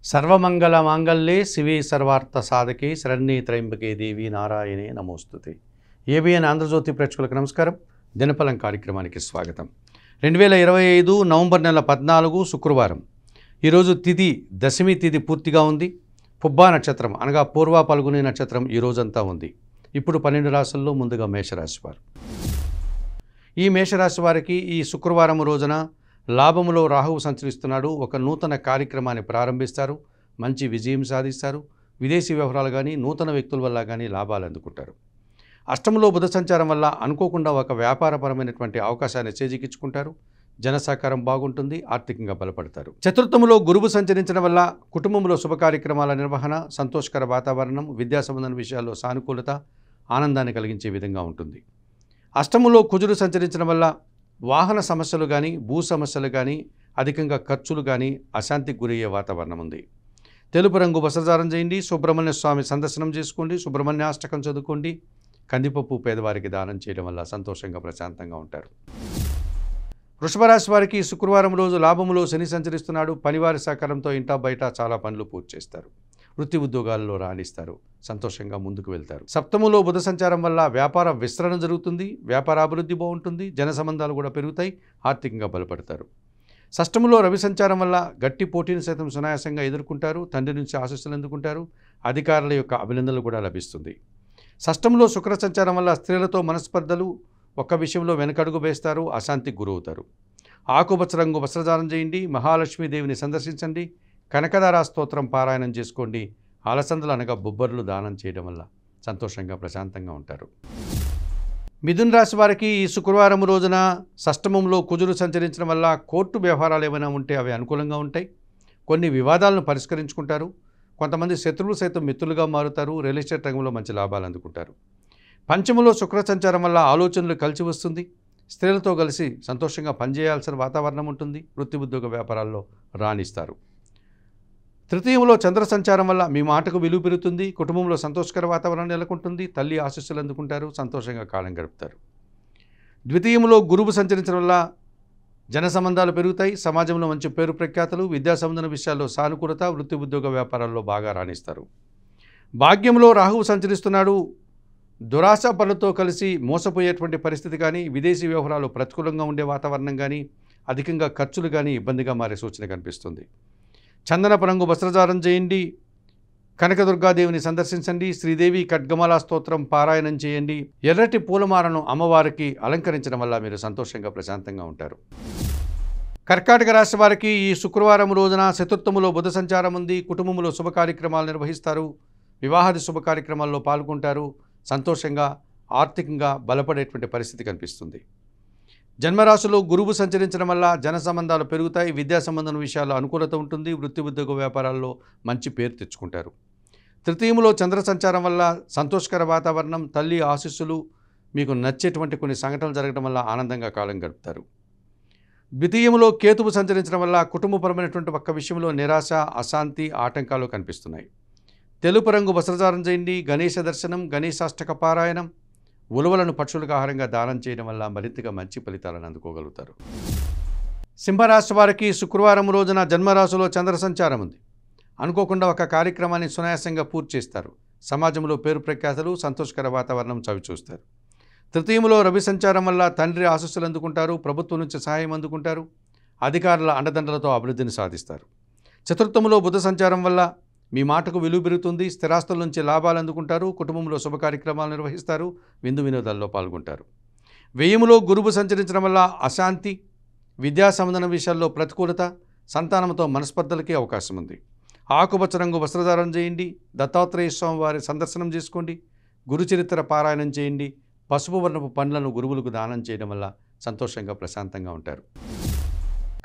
సర్వమంగళ మాంగళ్యే శివే సర్వార్థ సాధకే శరణ్యే త్రయంబకే దేవి నారాయణే నమోస్తుతే. ఏబిఎన్ ఆంధ్రజ్యోతి ప్రేక్షకులకు నమస్కారం. దినఫలం కార్యక్రమానికి స్వాగతం. 2025 నవంబర్ నెల 14 శుక్రవారం. ఈరోజు తిథి దశమి తిథి పూర్తిగా ఉంది. పుబ్బా నక్షత్రం అనగా పూర్వ పల్గుని నక్షత్రం ఈ రోజంతా ఉంది. ఇప్పుడు 12 రాశుల్లో ముందుగా మేషరాశి వారు. ఈ మేషరాశి వారికి ఈ శుక్రవారం రోజున లాభములో రాహువు సంచరిస్తున్నాడు. ఒక నూతన కార్యక్రమాన్ని ప్రారంభిస్తారు, మంచి విజయం సాధిస్తారు. విదేశీ వ్యవహారాలు కానీ నూతన వ్యక్తుల వల్ల కానీ లాభాలు అందుకుంటారు. అష్టంలో బుధ సంచారం వల్ల అనుకోకుండా ఒక వ్యాపారపరమైనటువంటి అవకాశాన్ని చేజిక్కించుకుంటారు. జన సహకారం బాగుంటుంది, ఆర్థికంగా బలపడతారు. చతుర్థములో గురువు సంచరించడం వల్ల కుటుంబంలో శుభ కార్యక్రమాల నిర్వహణ, సంతోషకర వాతావరణం, విద్యా సంబంధ విషయాల్లో సానుకూలత, ఆనందాన్ని కలిగించే విధంగా ఉంటుంది. అష్టములో కుజుడు సంచరించడం వల్ల వాహన సమస్యలు కానీ భూ సమస్యలు కానీ అధికంగా ఖర్చులు కానీ అశాంతికి గురయ్యే వాతావరణం ఉంది. తెలుపు రంగు వస్త్రధారణ చేయండి. సుబ్రహ్మణ్య స్వామి సందర్శనం చేసుకోండి. సుబ్రహ్మణ్యాష్టకం చదువుకోండి. కందిపప్పు పేదవారికి దానం చేయడం వల్ల సంతోషంగా ప్రశాంతంగా ఉంటారు. వృషభ రాశి వారికి శుక్రవారం రోజు లాభములో శని సంచరిస్తున్నాడు. పనివారి సహకారంతో ఇంటా బయట చాలా పనులు పూర్తి చేస్తారు. వృత్తి ఉద్యోగాల్లో రాణిస్తారు. సంతోషంగా ముందుకు వెళ్తారు. సప్తములో బుధ సంచారం వల్ల వ్యాపార విస్తరణ జరుగుతుంది. వ్యాపార అభివృద్ధి బాగుంటుంది. జన సంబంధాలు కూడా పెరుగుతాయి. ఆర్థికంగా బలపడతారు. షష్టములో రవి సంచారం వల్ల గట్టి పోటీని సైతం సునాయాసంగా ఎదుర్కొంటారు. తండ్రి నుంచి ఆశీస్సులు అందుకుంటారు. అధికారుల యొక్క అభినందనలు కూడా లభిస్తుంది. షష్టంలో శుక్ర సంచారం వల్ల స్త్రీలతో మనస్పర్ధలు, ఒక్క విషయంలో వెనకడుగు వేస్తారు. అశాంతికి గురవుతారు. ఆకుపచ్చ రంగు వస్త్రధారణ చేయండి. మహాలక్ష్మీదేవిని సందర్శించండి. కనకదార స్తోత్రం పారాయణం చేసుకోండి. అలసందలు అనగా బొబ్బర్లు దానం చేయడం వల్ల సంతోషంగా ప్రశాంతంగా ఉంటారు. మిథున రాశి వారికి ఈ శుక్రవారం రోజున షష్టమంలో కుజుడు సంచరించడం వల్ల కోర్టు వ్యవహారాలు ఏమైనా ఉంటే అవి అనుకూలంగా ఉంటాయి. కొన్ని వివాదాలను పరిష్కరించుకుంటారు. కొంతమంది శత్రువులు సైతం మిత్రులుగా మారుతారు. రియల్ ఎస్టేట్ రంగంలో మంచి లాభాలు అందుకుంటారు. పంచములో శుక్ర సంచారం వల్ల ఆలోచనలు కలిసి వస్తుంది. స్త్రీలతో కలిసి సంతోషంగా పనిచేయాల్సిన వాతావరణం ఉంటుంది. వృత్తి ఉద్యోగ వ్యాపారాల్లో రాణిస్తారు. తృతీయంలో చంద్ర సంచారం వల్ల మీ మాటకు విలువ పెరుగుతుంది. కుటుంబంలో సంతోషకర వాతావరణం నెలకొంటుంది. తల్లి ఆశీస్సులు అందుకుంటారు. సంతోషంగా కాలం గడుపుతారు. ద్వితీయంలో గురువు సంచరించడం వల్ల జన సంబంధాలు పెరుగుతాయి. సమాజంలో మంచి పేరు ప్రఖ్యాతులు, విద్యా సంబంధ విషయాల్లో సానుకూలత, వృత్తి ఉద్యోగ వ్యాపారాల్లో బాగా రాణిస్తారు. భాగ్యంలో రాహువు సంచరిస్తున్నాడు. దురాశ పనులతో కలిసి మోసపోయేటువంటి పరిస్థితి కానీ, విదేశీ వ్యవహారాలు ప్రతికూలంగా ఉండే వాతావరణం కానీ, అధికంగా ఖర్చులు కానీ ఇబ్బందిగా మారే సూచన కనిపిస్తుంది. చందనపు రంగు వస్త్రధారణ చేయండి. కనకదుర్గాదేవిని సందర్శించండి. శ్రీదేవి ఖడ్గమాల స్తోత్రం పారాయణం చేయండి. ఎర్రటి పూలమాలను అమ్మవారికి అలంకరించడం వల్ల మీరు సంతోషంగా ప్రశాంతంగా ఉంటారు. కర్కాటక రాశి వారికి ఈ శుక్రవారం రోజున చతుర్థములో బుధ సంచారం ఉంది. కుటుంబంలో శుభ కార్యక్రమాలు నిర్వహిస్తారు. వివాహాది శుభ కార్యక్రమాల్లో పాల్గొంటారు. సంతోషంగా ఆర్థికంగా బలపడేటువంటి పరిస్థితి కనిపిస్తుంది. జన్మరాశిలో గురువు సంచరించడం వల్ల జన సంబంధాలు పెరుగుతాయి. విద్యా సంబంధం విషయాల్లో అనుకూలత ఉంటుంది. వృత్తి ఉద్యోగ వ్యాపారాల్లో మంచి పేరు తెచ్చుకుంటారు. తృతీయంలో చంద్ర సంచారం వల్ల సంతోషకర వాతావరణం, తల్లి ఆశీస్సులు, మీకు నచ్చేటువంటి కొన్ని సంఘటనలు జరగడం వల్ల ఆనందంగా కాలం గడుపుతారు. ద్వితీయంలో కేతువు సంచరించడం వల్ల కుటుంబపరమైనటువంటి ఒక్క విషయంలో నిరాశ, అశాంతి, ఆటంకాలు కనిపిస్తున్నాయి. తెలుపు రంగు వస్త్రధారణ చేయండి. గణేశ దర్శనం, గణేశాష్టక పారాయణం, ఉలవలను పక్షులకు ఆహారంగా దానం చేయడం వల్ల మరింతగా మంచి ఫలితాలను అందుకోగలుగుతారు. సింహరాశి వారికి శుక్రవారం రోజున జన్మరాశిలో చంద్ర సంచారం ఉంది. అనుకోకుండా ఒక కార్యక్రమాన్ని సునాయాసంగా పూర్తి చేస్తారు. సమాజంలో పేరు ప్రఖ్యాతులు, సంతోషకర వాతావరణం చవిచూస్తారు. తృతీయంలో రవి సంచారం వల్ల తండ్రి ఆశీస్సులు అందుకుంటారు. ప్రభుత్వం నుంచి సహాయం అందుకుంటారు. అధికారుల అండదండలతో అభివృద్ధిని సాధిస్తారు. చతుర్థంలో బుధ సంచారం వల్ల మీ మాటకు విలువ పెరుగుతుంది. స్థిరాస్తుల నుంచి లాభాలు అందుకుంటారు. కుటుంబంలో శుభ కార్యక్రమాలు నిర్వహిస్తారు. విందు వినోదాల్లో పాల్గొంటారు. వ్యయములో గురువు సంచరించడం వల్ల అశాంతి, విద్యా సంబంధ విషయాల్లో ప్రతికూలత, సంతానంతో మనస్పర్ధలకి అవకాశం ఉంది. ఆకుపచ్చ రంగు వస్త్రధారణ చేయండి. దత్తాత్రేయ స్వామి వారి సందర్శనం చేసుకోండి. గురుచరిత్ర పారాయణం చేయండి. పసుపు వర్ణపు పండ్లను గురువులకు దానం చేయడం వల్ల సంతోషంగా ప్రశాంతంగా ఉంటారు.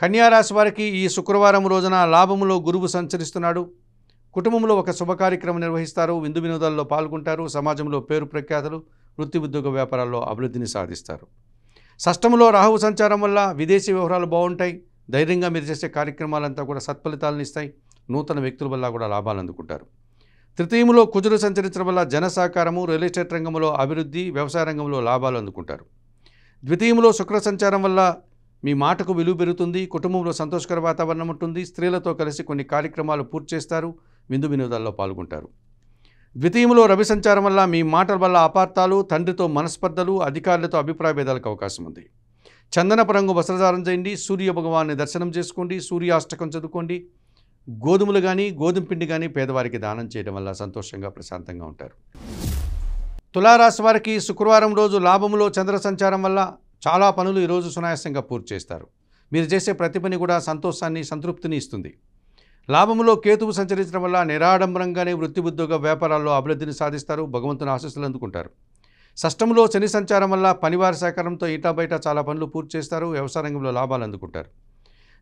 కన్యారాశి వారికి ఈ శుక్రవారం రోజున లాభములో గురువు సంచరిస్తున్నాడు. కుటుంబంలో ఒక శుభ కార్యక్రమం నిర్వహిస్తారు. విందు వినోదాల్లో పాల్గొంటారు. సమాజంలో పేరు ప్రఖ్యాతులు, వృత్తి ఉద్యోగ వ్యాపారాల్లో అభివృద్ధిని సాధిస్తారు. షష్టములో రాహువు సంచారం వల్ల విదేశీ వ్యవహారాలు బాగుంటాయి. ధైర్యంగా మీరు చేసే కార్యక్రమాలంతా కూడా సత్ఫలితాలను ఇస్తాయి. నూతన వ్యక్తుల వల్ల కూడా లాభాలు అందుకుంటారు. తృతీయంలో కుజుడు సంచరించడం వల్ల జన సహకారము, రియల్ ఎస్టేట్ రంగంలో అభివృద్ధి, వ్యవసాయ రంగంలో లాభాలు అందుకుంటారు. ద్వితీయంలో శుక్ర సంచారం వల్ల మీ మాటకు విలువ పెరుగుతుంది, కుటుంబంలో సంతోషకర వాతావరణం ఉంటుంది, స్త్రీలతో కలిసి కొన్ని కార్యక్రమాలు పూర్తి చేస్తారు, విందు వినోదాల్లో పాల్గొంటారు. ద్వితీయంలో రవి సంచారం వల్ల మీ మాటల వల్ల అపార్థాలు, తండ్రితో మనస్పర్ధలు, అధికారులతో అభిప్రాయ భేదాలకు అవకాశం ఉంది. చందనపు రంగు వస్త్రధారణ చేయండి, సూర్య భగవాన్ని దర్శనం చేసుకోండి, సూర్యాష్టకం చదువుకోండి. గోధుమలు కానీ గోధుమ పిండి కానీ పేదవారికి దానం చేయడం వల్ల సంతోషంగా ప్రశాంతంగా ఉంటారు. తులారాశి వారికి శుక్రవారం రోజు లాభంలో చంద్ర సంచారం వల్ల చాలా పనులు ఈరోజు సునాయాసంగా పూర్తి చేస్తారు. మీరు చేసే ప్రతి పని కూడా సంతోషాన్ని, సంతృప్తిని ఇస్తుంది. లాభంలో కేతువు సంచరించడం వల్ల నిరాడంబరంగానే వృత్తి, ఉద్యోగ, వ్యాపారాల్లో అభివృద్ధిని సాధిస్తారు, భగవంతుని ఆశీస్సులు అందుకుంటారు. షష్టంలో శని సంచారం వల్ల పనివారి సహకారంతో ఈటా బయట చాలా పనులు పూర్తి చేస్తారు, వ్యవసాయ రంగంలో లాభాలు అందుకుంటారు.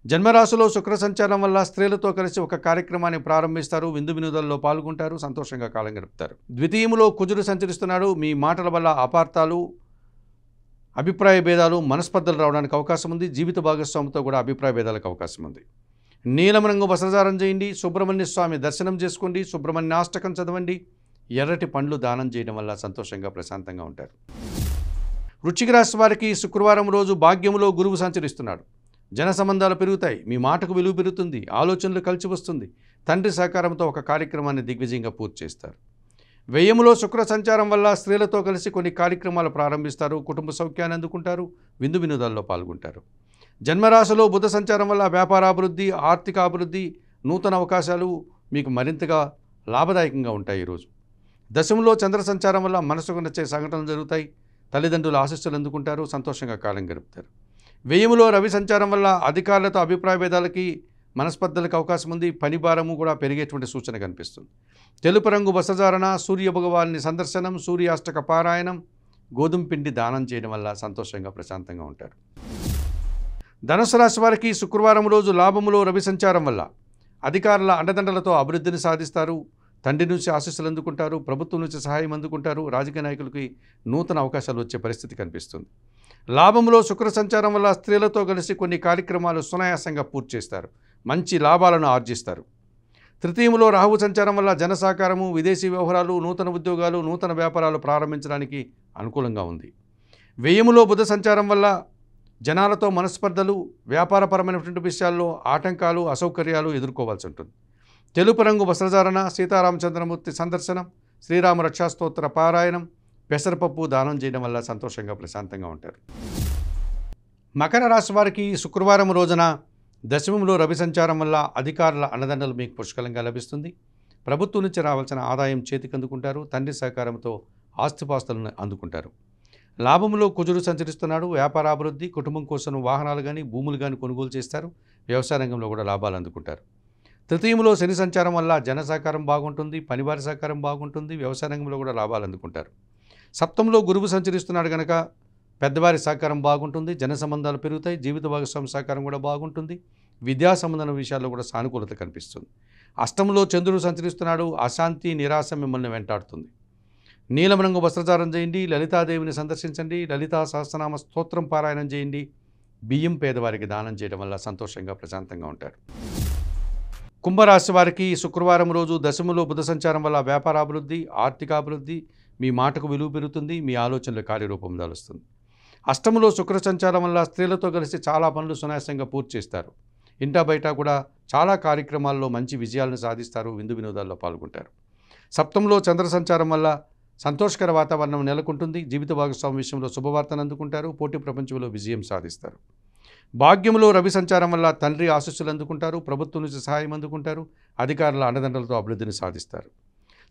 జన్మరాశిలో శుక్ర సంచారం వల్ల స్త్రీలతో కలిసి ఒక కార్యక్రమాన్ని ప్రారంభిస్తారు, విందు వినోదాల్లో పాల్గొంటారు, సంతోషంగా కాలం గడుపుతారు. ద్వితీయంలో కుజుడు సంచరిస్తున్నాడు, మీ మాటల వల్ల అపార్థాలు, అభిప్రాయ భేదాలు, మనస్పర్ధలు రావడానికి అవకాశం ఉంది. జీవిత భాగస్వామితో కూడా అభిప్రాయ భేదాలకు అవకాశం ఉంది. నీలం రంగు వస్త్రధారణ చేయండి, సుబ్రహ్మణ్య స్వామి దర్శనం చేసుకోండి, సుబ్రహ్మణ్యాష్టకం చదవండి, ఎర్రటి పండ్లు దానం చేయడం వల్ల సంతోషంగా ప్రశాంతంగా ఉంటారు. వృశ్చిక రాశి వారికి శుక్రవారం రోజు భాగ్యములో గురువు సంచరిస్తున్నాడు. జన సంబంధాలు పెరుగుతాయి, మీ మాటకు విలువ పెరుగుతుంది, ఆలోచనలు కలిసి వస్తుంది, తండ్రి సహకారంతో ఒక కార్యక్రమాన్ని దిగ్విజయంగా పూర్తి చేస్తారు. వ్యయములో శుక్ర సంచారం వల్ల స్త్రీలతో కలిసి కొన్ని కార్యక్రమాలు ప్రారంభిస్తారు, కుటుంబ సౌఖ్యాన్ని అందుకుంటారు, విందు వినోదాల్లో పాల్గొంటారు. జన్మరాశిలో బుధ సంచారం వల్ల వ్యాపారాభివృద్ధి, ఆర్థిక అభివృద్ధి, నూతన అవకాశాలు మీకు మరింతగా లాభదాయకంగా ఉంటాయి. ఈరోజు దశంలో చంద్ర సంచారం వల్ల మనసుకు నచ్చే సంఘటనలు జరుగుతాయి, తల్లిదండ్రుల ఆశీస్సులు అందుకుంటారు, సంతోషంగా కాలం గడుపుతారు. వ్యయములో రవి సంచారం వల్ల అధికారులతో అభిప్రాయ భేదాలకి, మనస్పర్ధలకు అవకాశం ఉంది, పని భారము కూడా పెరిగేటువంటి సూచన కనిపిస్తుంది. తెలుపు రంగు వస్త్రధారణ, సూర్య భగవాన్ని సందర్శనం, సూర్యాష్టక పారాయణం, గోధుమ పిండి దానం చేయడం వల్ల సంతోషంగా ప్రశాంతంగా ఉంటారు. ధనుసు రాశి వారికి శుక్రవారం రోజు లాభములో రవి సంచారం వల్ల అధికారుల అండదండలతో అభివృద్ధిని సాధిస్తారు, తండ్రి నుంచి ఆశీస్సులు అందుకుంటారు, ప్రభుత్వం నుంచి సహాయం అందుకుంటారు, రాజకీయ నాయకులకి నూతన అవకాశాలు వచ్చే పరిస్థితి కనిపిస్తుంది. లాభంలో శుక్ర సంచారం వల్ల స్త్రీలతో కలిసి కొన్ని కార్యక్రమాలు సునాయాసంగా పూర్తి చేస్తారు, మంచి లాభాలను ఆర్జిస్తారు. తృతీయంలో రాహు సంచారం వల్ల జన సహకారము, విదేశీ వ్యవహారాలు, నూతన ఉద్యోగాలు, నూతన వ్యాపారాలు ప్రారంభించడానికి అనుకూలంగా ఉంది. వ్యయములో బుధ సంచారం వల్ల జనాలతో మనస్పర్ధలు, వ్యాపారపరమైనటువంటి విషయాల్లో ఆటంకాలు, అసౌకర్యాలు ఎదుర్కోవాల్సి ఉంటుంది. తెలుపు రంగు వస్త్రధారణ, సీతారామచంద్రమూర్తి సందర్శనం, శ్రీరామ రక్షాస్తోత్ర పారాయణం, పెసరపప్పు దానం చేయడం వల్ల సంతోషంగా ప్రశాంతంగా ఉంటారు. మకర రాశి వారికి శుక్రవారం రోజున దశమంలో రవి సంచారం వల్ల అధికారుల అండదండలు మీకు పుష్కలంగా లభిస్తుంది, ప్రభుత్వం నుంచి రావాల్సిన ఆదాయం చేతికి అందుకుంటారు, తండ్రి సహకారంతో ఆస్తిపాస్తులను అందుకుంటారు. లాభంలో కుజుడు సంచరిస్తున్నాడు, వ్యాపారాభివృద్ధి, కుటుంబం కోసం వాహనాలు కానీ భూములు కానీ కొనుగోలు చేస్తారు, వ్యవసాయ రంగంలో కూడా లాభాలు అందుకుంటారు. తృతీయంలో శని సంచారం వల్ల జన సహకారం బాగుంటుంది, పనివారి సహకారం బాగుంటుంది, వ్యవసాయ రంగంలో కూడా లాభాలు అందుకుంటారు. సప్తంలో గురువు సంచరిస్తున్నాడు కనుక పెద్దవారి సహకారం బాగుంటుంది, జన సంబంధాలు పెరుగుతాయి, జీవిత భాగస్వామి సహకారం కూడా బాగుంటుంది, విద్యా సంబంధమైన విషయాల్లో కూడా సానుకూలత కనిపిస్తుంది. అష్టంలో చంద్రుడు సంచరిస్తున్నాడు, అశాంతి, నిరాశ మిమ్మల్ని వెంటాడుతుంది. నీలం రంగు వస్త్రధారణ చేయండి, లలితాదేవిని సందర్శించండి, లలితా సహస్రనామ స్తోత్రం పారాయణం చేయండి, బియ్యం పేదవారికి దానం చేయడం వల్ల సంతోషంగా ప్రశాంతంగా ఉంటారు. కుంభరాశి వారికి శుక్రవారం రోజు దశములో బుధ సంచారం వల్ల వ్యాపారాభివృద్ధి, ఆర్థికాభివృద్ధి, మీ మాటకు విలువ పెరుగుతుంది, మీ ఆలోచనలు కార్యరూపం దాలుస్తుంది. అష్టములో శుక్ర సంచారం వల్ల స్త్రీలతో కలిసి చాలా పనులు సునాయాసంగా పూర్తి చేస్తారు, ఇంటా బయట కూడా చాలా కార్యక్రమాల్లో మంచి విజయాలను సాధిస్తారు, విందు వినోదాల్లో పాల్గొంటారు. సప్తంలో చంద్ర సంచారం వల్ల సంతోషకర వాతావరణం నెలకొంటుంది, జీవిత భాగస్వామి విషయంలో శుభవార్తను అందుకుంటారు, పోటీ ప్రపంచంలో విజయం సాధిస్తారు. భాగ్యంలో రవి సంచారం వల్ల తండ్రి ఆశీస్సులు అందుకుంటారు, ప్రభుత్వం నుంచి సహాయం అందుకుంటారు, అధికారుల అండదండలతో అభివృద్ధిని సాధిస్తారు.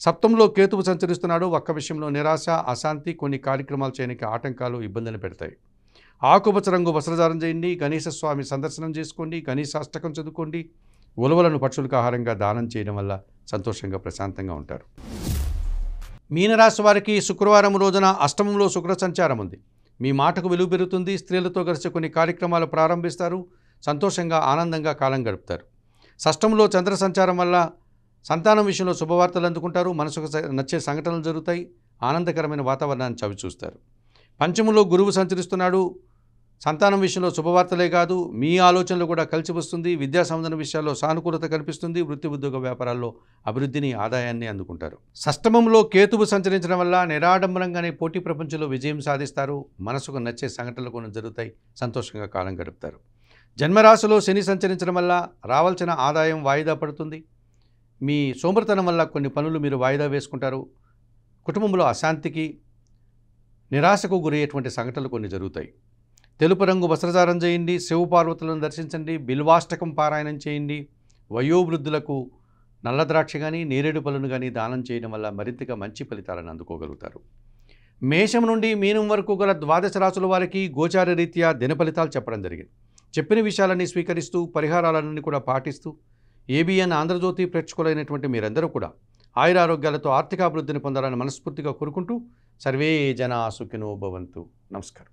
సప్తంలో కేతువు సంచరిస్తున్నాడు, ఒక్క విషయంలో నిరాశ, అశాంతి, కొన్ని కార్యక్రమాలు చేయడానికి ఆటంకాలు, ఇబ్బందులు పెడతాయి. ఆకుపచ్చ రంగు వస్త్రధారణ చేయండి, గణేశ స్వామి సందర్శనం చేసుకోండి, గణేశాష్టకం చదువుకోండి, ఉలవలను పక్షులకు ఆహారంగా దానం చేయడం వల్ల సంతోషంగా ప్రశాంతంగా ఉంటారు. మీనరాశి వారికి శుక్రవారం రోజున అష్టమంలో శుక్ర సంచారం ఉంది, మీ మాటకు విలువ పెరుగుతుంది, స్త్రీలతో కలిసి కొన్ని కార్యక్రమాలు ప్రారంభిస్తారు, సంతోషంగా ఆనందంగా కాలం గడుపుతారు. షష్టంలో చంద్ర సంచారం వల్ల సంతానం విషయంలో శుభవార్తలు అందుకుంటారు, మనసుకు నచ్చే సంఘటనలు జరుగుతాయి, ఆనందకరమైన వాతావరణాన్ని చవిచూస్తారు. పంచములో గురువు సంచరిస్తున్నాడు, సంతానం విషయంలో శుభవార్తలే కాదు, మీ ఆలోచనలు కూడా కలిసి వస్తుంది. విద్యా సంబంధన విషయాల్లో సానుకూలత కనిపిస్తుంది. వృత్తి ఉద్యోగ వ్యాపారాల్లో అభివృద్ధిని, ఆదాయాన్ని అందుకుంటారు. షష్టమంలో కేతువు సంచరించడం వల్ల నిరాడంబరంగానే పోటీ ప్రపంచంలో విజయం సాధిస్తారు. మనసుకు నచ్చే సంఘటనలు కొన్ని జరుగుతాయి. సంతోషంగా కాలం గడుపుతారు. జన్మరాశిలో శని సంచరించడం వల్ల రావాల్సిన ఆదాయం వాయిదా పడుతుంది. మీ సోమరితనం వల్ల కొన్ని పనులు మీరు వాయిదా వేసుకుంటారు. కుటుంబంలో అశాంతికి, నిరాశకు గురయ్యేటువంటి సంఘటనలు కొన్ని జరుగుతాయి. తెలుపు రంగు వస్త్రధారణ చేయండి. శివపార్వతులను దర్శించండి. బిల్వాష్టకం పారాయణం చేయండి. వయోవృద్ధులకు నల్ల ద్రాక్ష కానీ, నేరేడు పళ్ళను కానీ దానం చేయడం వల్ల మరింతగా మంచి ఫలితాలను అందుకోగలుగుతారు. మేషం నుండి మీనం వరకు గల ద్వాదశ రాశుల వారికి గోచార రీత్యా దిన ఫలితాలు చెప్పడం జరిగింది. చెప్పిన విషయాలన్నీ స్వీకరిస్తూ, పరిహారాలన్నీ కూడా పాటిస్తూ, ఏబిఎన్ ఆంధ్రజ్యోతి ప్రేక్షకులైనటువంటి మీరందరూ కూడా ఆయురారోగ్యాలతో ఆర్థికాభివృద్ధిని పొందాలని మనస్ఫూర్తిగా కోరుకుంటూ సర్వే జనా సుఖినో భవంతు. నమస్కారం.